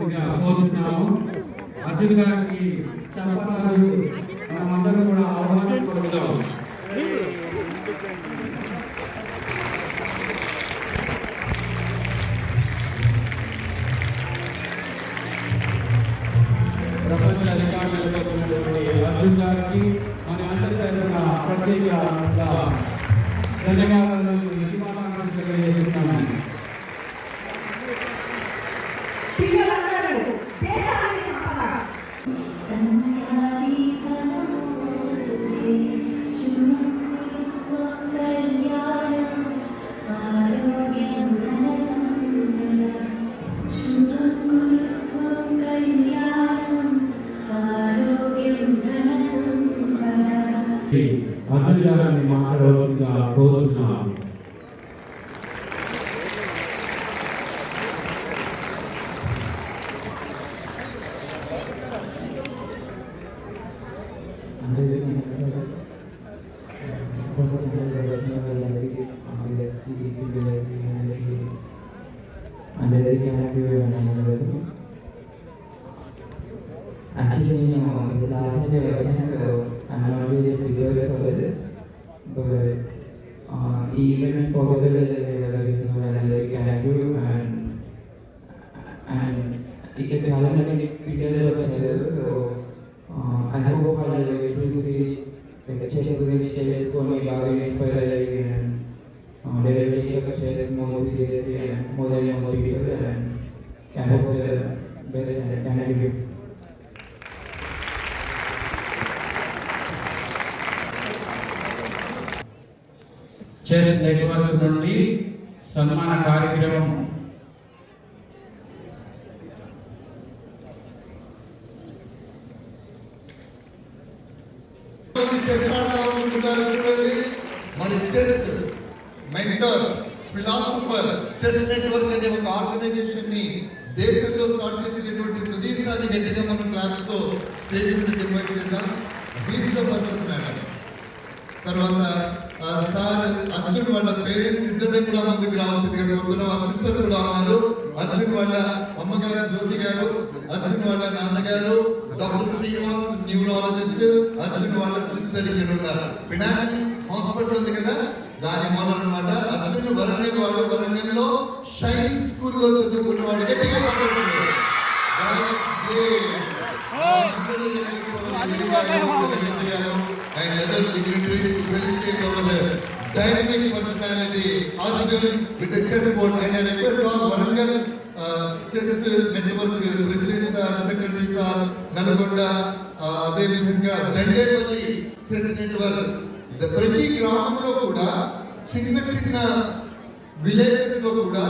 రావాల్సిందిగా కోరుతున్నాము. అర్జున్ గారికి చెప్పాలి, మనమందరం కూడా ఆహ్వానం పొందుతాం. ప్రపంచ అధికారులతో ఉన్నటువంటి అర్జున్ గారికి మన అందరి తరఫున ప్రత్యేకంగా ధన్యవాదాలు తెలియజేస్తున్నాను. అర్జున్ గారిని మాట్లాడవలసిందిగా కోరుతున్నాను. Actually, the last day I'm not really prepared for it, but even for the and it can challenge me so I hope I will be able to see like a chest to the stage for me for and they will take a share more seriously and more than more people and I hope the better candidate. Chess network నుండి సన్మాన కార్యక్రమం మరి chess mentor philosopher chess network అనే ఒక organisation ని దేశంలో start చేసినటువంటి సుధీర్ సార్ని గట్టిగా మనం క్లాస్ తో స్టేజ్ మీద ఇన్వైట్ చేద్దాం. వీటిలో పర్సన్ మేడం తర్వాత సార్ అర్జున్ వాళ్ళ పేరెంట్స్ ఇద్దరిని కూడా ముందుకు రావాల్సిందిగా కోరుతున్నాం. వాళ్ళ సిస్టర్ కూడా ఉన్నారు. అర్జున్ వాళ్ళ అమ్మగారు జ్యోతి గారు, అర్జున్ వాళ్ళ నాన్నగారు డాక్టర్ శ్రీనివాస్ న్యూరాలజిస్ట్, అర్జున్ వాళ్ళ సిస్టర్ ఇక్కడ ఉన్నారు. వినాయక్ హాస్పిటల్ ఉంది కదా, దాని మొదలు అనమాట. అర్జున్ వరంగల్ వాడు, వరంగల్ లో షైన్ స్కూల్లో చదువుకున్న వాడు. గట్టిగా and other dignitaries to felicitate our dynamic personality Arjun with the chessboard. And I request all Warangal chess network presidents sir, secretaries sir, Nalgonda, Devinga, Dandepalli chess network. The ప్రతి గ్రామంలో కూడా చిన్న చిన్న విలేజెస్ లో కూడా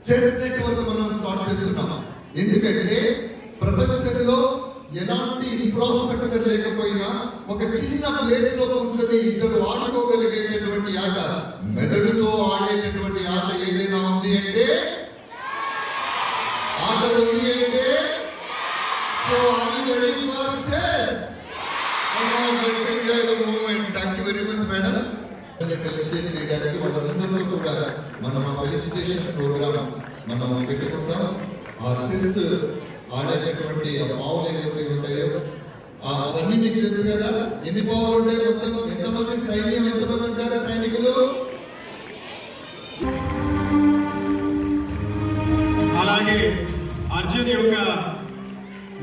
చెస్ నెట్వర్క్ మనం start చేస్తున్నాం. ఎందుకంటే ప్రపంచంలో ఎలాంటి ఇన్ఫ్రాస్ట్రక్చర్ లేకపోయినా ఒక చిన్న ప్లేస్ లో కూర్చొని ఇద్దరు ఆడుకోగలిగేటటువంటి ఆట, మెదడుతో ఆడేటటువంటి ఆట ఏదైనా ఉంది అంటే ఆట ఉంది అంటే so are you ready for chess? Let's enjoy the moment. Thank you very much madam. Felicitate చేయడానికి వాళ్ళందరితో కూడా మనం ఆ ఫెలిసిటేషన్ ప్రోగ్రామ్ మనం పెట్టుకుంటాం. ఆ చెస్ ఆడేటటువంటి పావులు ఏదైతే ఉంటాయో అవన్నీ మీకు తెలుసు కదా. ఎన్ని పావులు ఉంటాయి మొత్తం, ఎంతమంది సైన్యం, ఎంతమంది ఉంటారు సైనికులు? అలాగే అర్జున్ యొక్క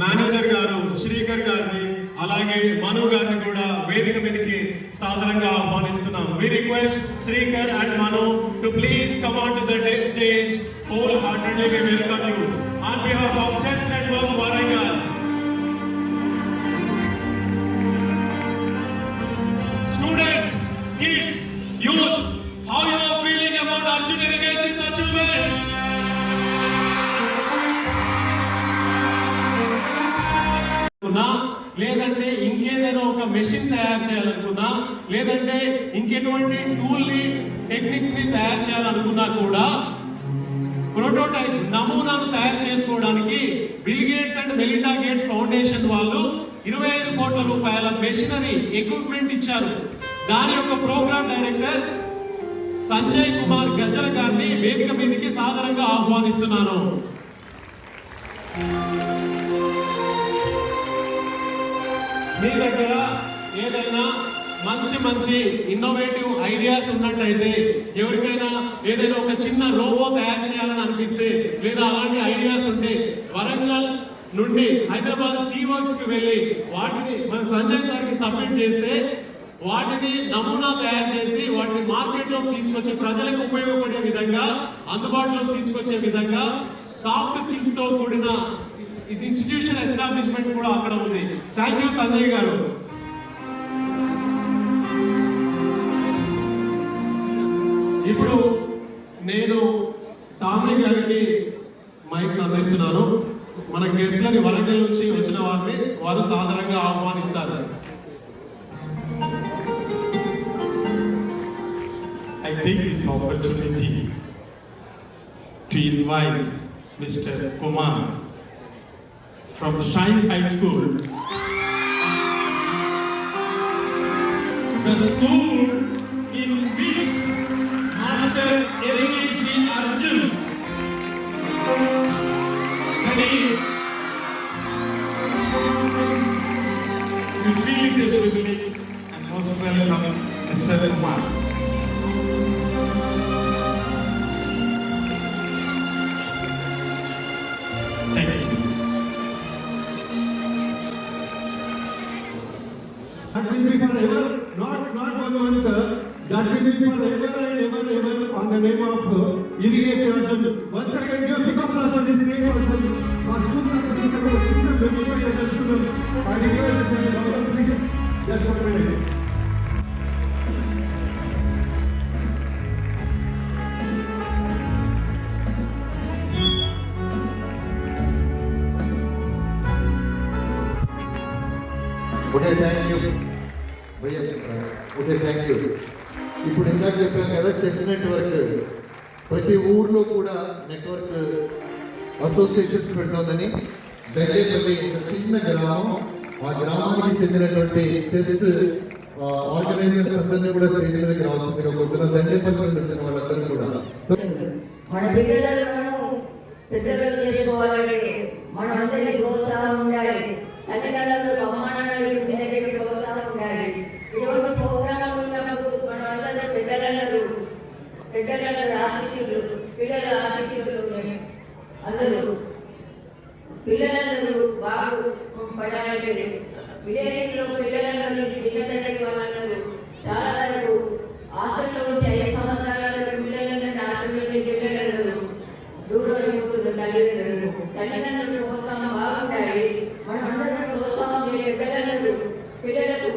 మేనేజర్ గారు శ్రీకర్ గారిని, అలాగే మను గారిని కూడా వేదిక మీదకి సాధారణంగా ఆహ్వానిస్తున్నాం. We request Srikar and Manu to please come on to the stage. Wholeheartedly we welcome you on behalf of Chess Network Warangal. Students, kids, youth, how you are feeling about Arjun Irrigacy's achievement? లేదంటే ఇంకేదైనా ఒక machine తయారు చేయాలనుకున్నా, లేదంటే ఇంకెటువంటి టూల్ని techniques ని తయారు చేయాలనుకున్నా కూడా ప్రోటోటైప్ నమూనాను తయారు చేసుకోవడానికి bill gates and Melinda gates foundation వాళ్ళు 25 కోట్ల రూపాయల మెషినరీ ఎక్విప్మెంట్ ఇచ్చారు. దాని యొక్క ప్రోగ్రామ్ డైరెక్టర్ సంజయ్ కుమార్ గజ్జల గారిని వేదిక మీదకి సాదరంగా ఆహ్వానిస్తున్నాను. మీ దగ్గర ఏదైనా మంచి ఇన్నోవేటివ్ ఐడియాస్ ఉన్నట్టయితే, ఎవరికైనా ఏదైనా ఒక చిన్న రోబో తయారు చేయాలని అనిపిస్తే, లేదా అలాంటి ఐడియాస్ ఉంటే వరంగల్ నుండి హైదరాబాద్ వర్క్స్ కి వెళ్ళి వాటిని మన సంజయ్ సార్కి సబ్మిట్ చేస్తే వాటిని నమూనా తయారు చేసి వాటిని మార్కెట్లోకి తీసుకొచ్చి ప్రజలకు ఉపయోగపడే విధంగా, అందుబాటులోకి తీసుకొచ్చే విధంగా సాఫ్ట్ స్కిల్స్ తో కూడిన ఇన్స్టిట్యూషన్ ఎస్టాబ్లిష్మెంట్ కూడా అక్కడ ఉంది. థ్యాంక్ యూ సంజయ్ గారు. ఇప్పుడు నేను టామీ గారికి మైక్ అందిస్తున్నాను. మన గెస్ట్లని వరంగల్ నుంచి వచ్చిన వారిని వారు సాధారణంగా ఆహ్వానిస్తారు. I take this opportunity to invite Mr. Kumar from Shine High School, the school in which Master Eric Arjun studied. We feel the privilege and most welcome Mr. Kumar. Thank you. That will be forever, not 1 month. That will be forever and ever on the name of Irrigation Arjun. Once again, give a big applause for this great person. Our school teacher, children, very children. I request please, just 1 minute. Okay, thank you భయ్యా. Okay, thank you. ఇప్పుడు ఇందాక చెప్పాను కదా, chess network ప్రతి ఊర్లో కూడా network associations పెట్టిందని. దగ్గరేపల్లి చిన్న గ్రామం, ఆ గ్రామానికి చెందినటువంటి చెస్ ఆర్గనైజర్స్ అందరినీ కూడా స్టేజ్ మీదకి రావాల్సిందిగా కోరుతున్నాం. దగ్గరేపల్లి నుండి వచ్చిన వాళ్ళందరూ కూడా మన పిల్లలను పెద్దలు చేసుకోవాలంటే మన అందరికీ ప్రోత్సాహం ఉండాలి. తల్లిదండ్రులు అమ్మానాన్నలు పిల్లలకి ప్రోత్సాహం ఉండాలి. ఇటువంటి ప్రోగ్రాంలు ఉన్నప్పుడు మన అందరూ పెద్దల ఆశీస్సులు, పిల్లల ఆశీస్సులు అందరూ పిల్లలందరూ బాగు పడాలంటే విలేజ్లో పిల్లలందరూ పిల్లల దగ్గర వాళ్ళందరూ చాలా వరకు హాస్టల్లో ఉంటే 5 సంవత్సరాల పిల్లలందరూ ఆటోమేటిక్ పిల్లలందరూ దూరం అయిపోతున్న తల్లిదండ్రులు ప్రోత్సాహం బాగుంటాయి. మనం అందరం ప్రోత్సాహం పిల్లలందరూ పిల్లలకు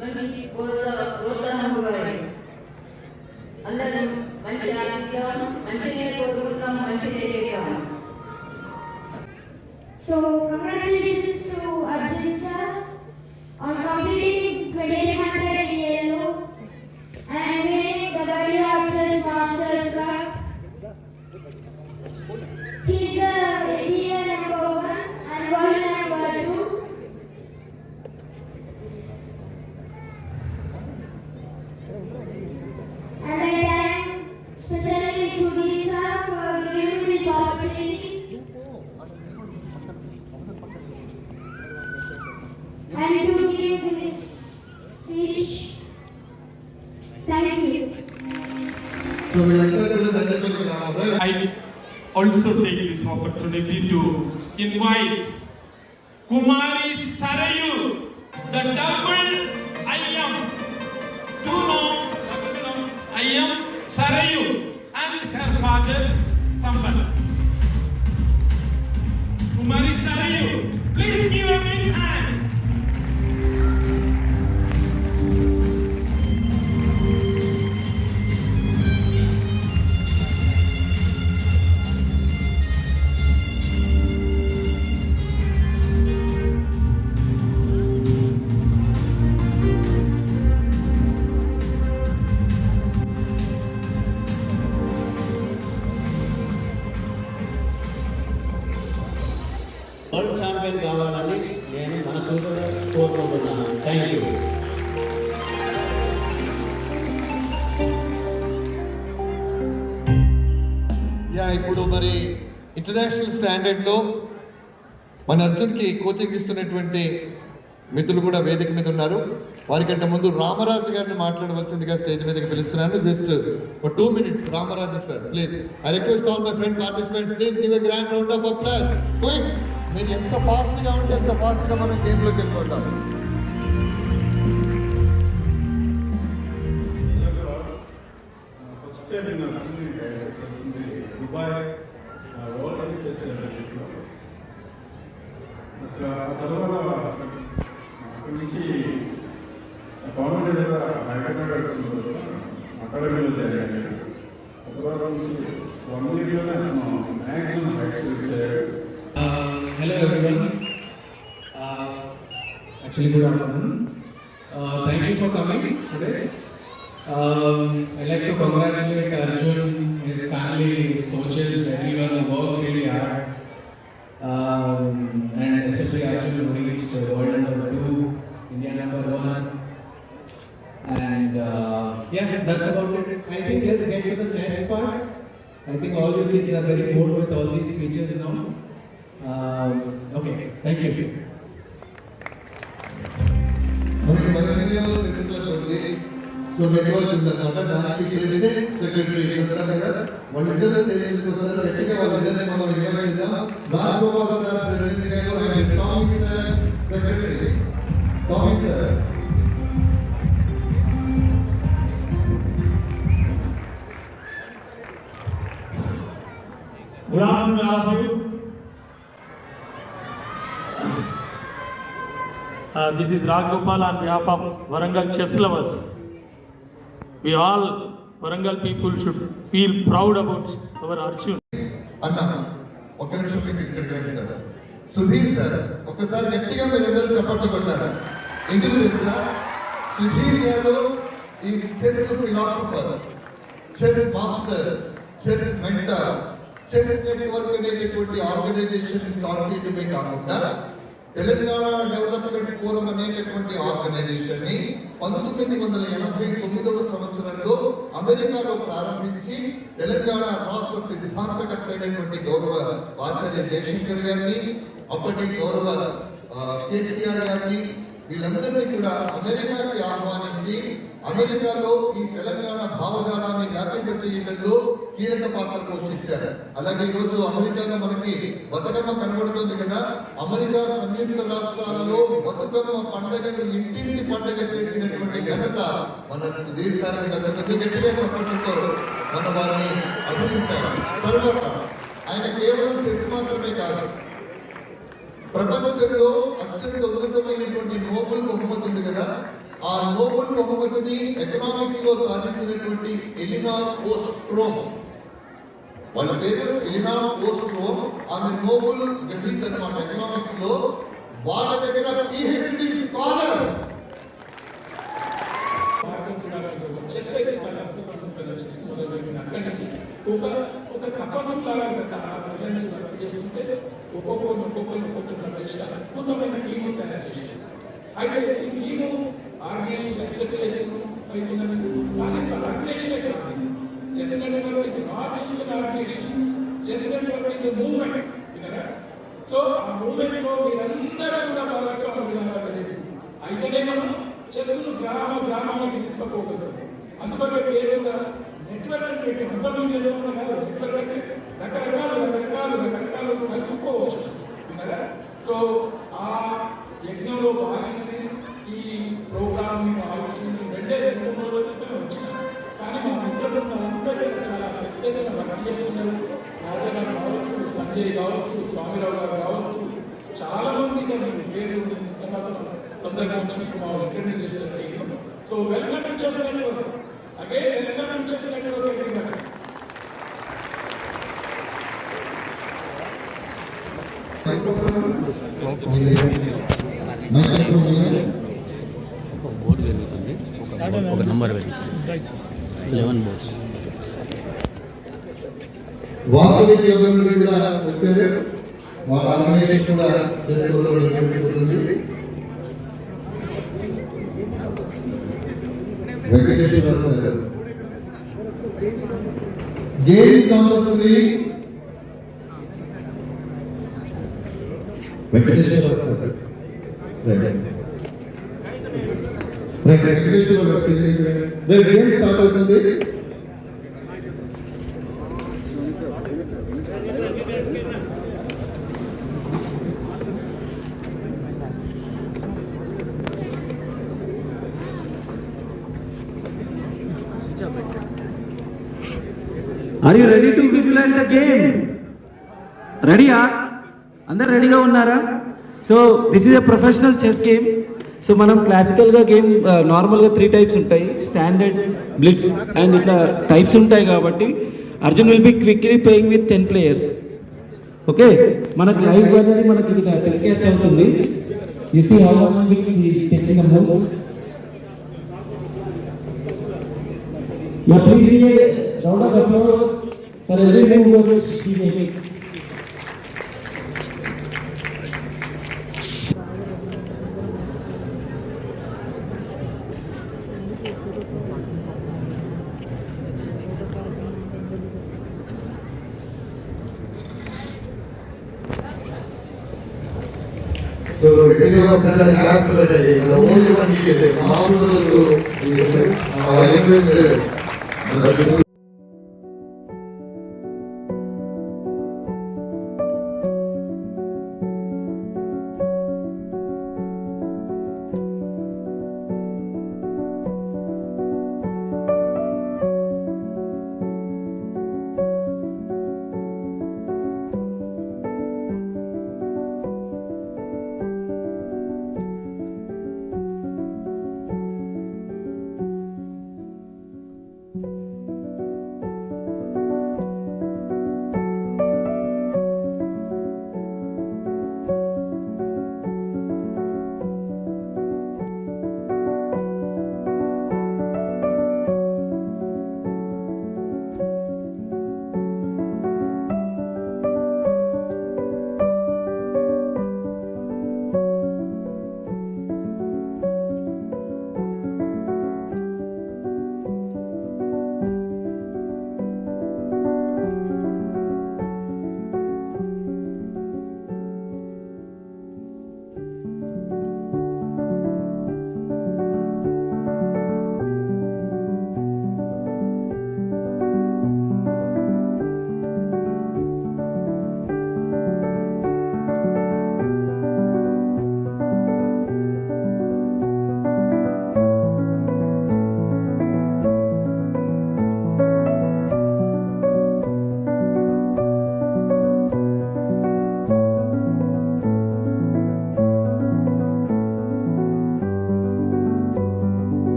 మంచి ప్రోత్సాహం ఇవ్వాలి. అందరం మంచి ఆశిస్తాము, మంచిగా కోరుకుంటాం, మంచిగా చేస్తాము. So congratulations to Arjun sir on completing 2000 ELO and winning the WHS Masters Cup. He is India number 1 and world number 2. And I thank especially Sudhi sir for giving this opportunity. And to give this speech. Thank you. So వీళ్ళందరూ కూడా దగ్గరేపల్లి రావాలి. I also take this opportunity to invite Kumari Sarayu, the double IM, 2 notes, IM Sarayu, and her father Samban. Kumari Sarayu, please give a big hand. World champion కావాలని నేను మనస్ఫూర్తిగా కోరుకుంటున్నాను. Thank you. ఇప్పుడు మరి international స్టాండర్డ్లో మన అర్జున్కి coaching ఇస్తున్నటువంటి మిత్రులు కూడా వేదిక మీద ఉన్నారు. వారికంటే ముందు రామరాజు గారిని మాట్లాడవలసిందిగా స్టేజ్ మీదకి పిలుస్తున్నాను. Just for 2 minutes Ramaraju sir please. I request all my friend participants please give a grand round of applause. Quick, మీరు ఎంత ఫాస్ట్గా ఉంటే ఎంత ఫాస్ట్గా మనం గేమ్లోకి వెళ్ళిపోతాం. దుబాయ్ వరల్డ్ అని చేశారు. తర్వాత అక్కడి నుంచి గవర్నమెంట్ హైదరాబాద్ అకాడమీలో జరిగాను. తర్వాత నుంచి 1 yearలోనే నేను maximum experience. Hello everyone. Actually, good afternoon. Thank you for coming today. I'd like to congratulate Arjun, his family, his coaches, everyone who worked really hard. And especially Arjun who reached world number 2, India number 1. And yeah, that's about it. I think let's get to the chess part. I think all you kids are very bored with all these speeches now. Okay, thank you. మనకి మధ్యలో చేసేటప్పుడు ఉంది. So network ఉందన్నమాట. దానికి president secretary ఉంటారు కదా, వాళ్ళిద్దరు తెలియజేసుకోవాలి. గట్టిగా వాళ్ళిద్దరిని మనం ఇన్వైట్ చేద్దాం. రాజగోపాల్ సార్ ప్రెసిడెంట్ గారు, Tommy sir secretary. Tommy sir Good afternoon, all of you. This is Raj Gopal on behalf of Warangal Chess Lovers. We all Warangal people should feel proud about our Arjun. అన్న ఒక్క నిమిషం ఇక్కడికి రండి sir. Sudheer sir ఒక్కసారి గట్టిగా మీరందరూ చప్పట్లు కొట్టారు. ఎందుకు తెలుసా? సుధీర్ యాదవ్ ఈ chess philosopher, chess master, chess mentor, chess network అనేటటువంటి ఆర్గనైజేషన్ స్టార్ట్ చేయడమే కాకుండా తెలంగాణ డెవలప్మెంట్ ఫోరం అనేటటువంటి ఆర్గనైజేషన్ ని 1989వ సంవత్సరంలో అమెరికాలో ప్రారంభించి తెలంగాణ రాష్ట్ర సిద్ధాంతకర్త అయినటువంటి గౌరవ ఆచార్య జయశంకర్ గారిని, అప్పటి గౌరవ కేసీఆర్ గారిని, వీళ్ళందరినీ కూడా అమెరికాకి ఆహ్వానించి అమెరికాలో ఈ తెలంగాణ భావజాలాన్ని వ్యాపింపచేయడంలో కీలక పాత్ర పోషించారు. అలాగే ఈరోజు అమెరికాలో మనకి బతుకమ్మ కనబడుతుంది కదా. అమెరికా సంయుక్త రాష్ట్రాలలో బతుకమ్మ పండుగను ఇంటింటి పండుగ చేసినటువంటి ఘనత మన సుధీర్ సార్కి దక్కుతుంది. గట్టిగా చెప్పడంతో మన వారిని అభినందించారు. తర్వాత ఆయన కేవలం చెస్ మాత్రమే కాదు, ప్రపంచంలో అత్యంత ఉన్నతమైనటువంటి నోబెల్ బహుమతి ఉంది కదా, ఆ నోబెల్ బహుమతిని ఎకనామిక్స్ లో సాధించినటువంటి ఎలినార్ ఓస్ట్రోమ్, వాళ్ళ పేరు ఎలినార్ ఓస్ట్రోమ్, ఆమె నోబెల్ గ్రహీత అన్నమాట ఎకనామిక్స్ లో. వాళ్ళ దగ్గర PhD స్కాలర్. ఒక తపస్సు చేస్తుంటే ఒక్కొక్క అద్భుతమైన టీము తయారు చేశారు. అయితే ఈ టీము ఆర్గనైజేషన్ ఎక్స్పెక్ట్ చేసేది కానీ ఆర్గనైజేషన్ కాదు. చెస్ నెట్వర్క్ ఇది not just organisation, chess network ఇది మూవ్మెంట్. సో ఆ మూవ్మెంట్ లో మీరందరూ కూడా భాగస్వాములు కావాలి. అయితేనే మనం చెస్ గ్రామానికి తీసుకుపోగలుగుతాం. అందువల్ల పేరు కూడా నెట్వర్క్ పెట్టి అంతర్గతం చేస్తున్నాం కాదు. నెట్వర్క్ అంటే రకరకాలు కలుపుకోవచ్చు. సో ఆ యజ్ఞంలో భాగంగానే ఈ ప్రోగ్రామ్ ఆలోచన 2-3 రోజులతో వచ్చింది. కానీ మా మిత్రులు అందరూ చాలా పెద్దగా వర్క్ చేస్తున్నారు. రాజాగారు కావచ్చు, సంజయ్ కావచ్చు, స్వామిరావు గారు కావచ్చు, చాలా మంది పేరు సందర్భం వచ్చినప్పుడు మా ఇంటర్వ్యూ చేస్తున్నారు. సో వెల్కమ్ చేసినట్టు అగే వెల్కమ్ చేసినట్టు బోర్డు జరుగుతుంది. ఒక నంబర్ పెట్టి 11 బోర్డ్స్. వాసవి యోగంలో కూడా వచ్చారు. వాళ్ళ ఆర్గనైజేషన్ కూడా చేసుకోవడం జరుగుతుంది. Venkateswara sir, game compulsory Venkateswara game start అవుతుంది. Are you ready to visualise the game? రెడీయా? అందరు రెడీగా ఉన్నారా? So this is a professional chess game. So మనం క్లాసికల్గా గేమ్ నార్మల్గా 3 టైప్స్ ఉంటాయి, స్టాండర్డ్, బ్లిట్స్ అండ్ ఇట్లా టైప్స్ ఉంటాయి. కాబట్టి Arjun will be quickly playing with 10 players. Okay, మనకు లైవ్ అనేది మనకి ఇక్కడ టెలికాస్ట్ అవుతుంది. You see how much he is taking the moves. Yeah, please give a round of applause for every move which he making. So depending on the absolutely the only one needed, the mouse to I requested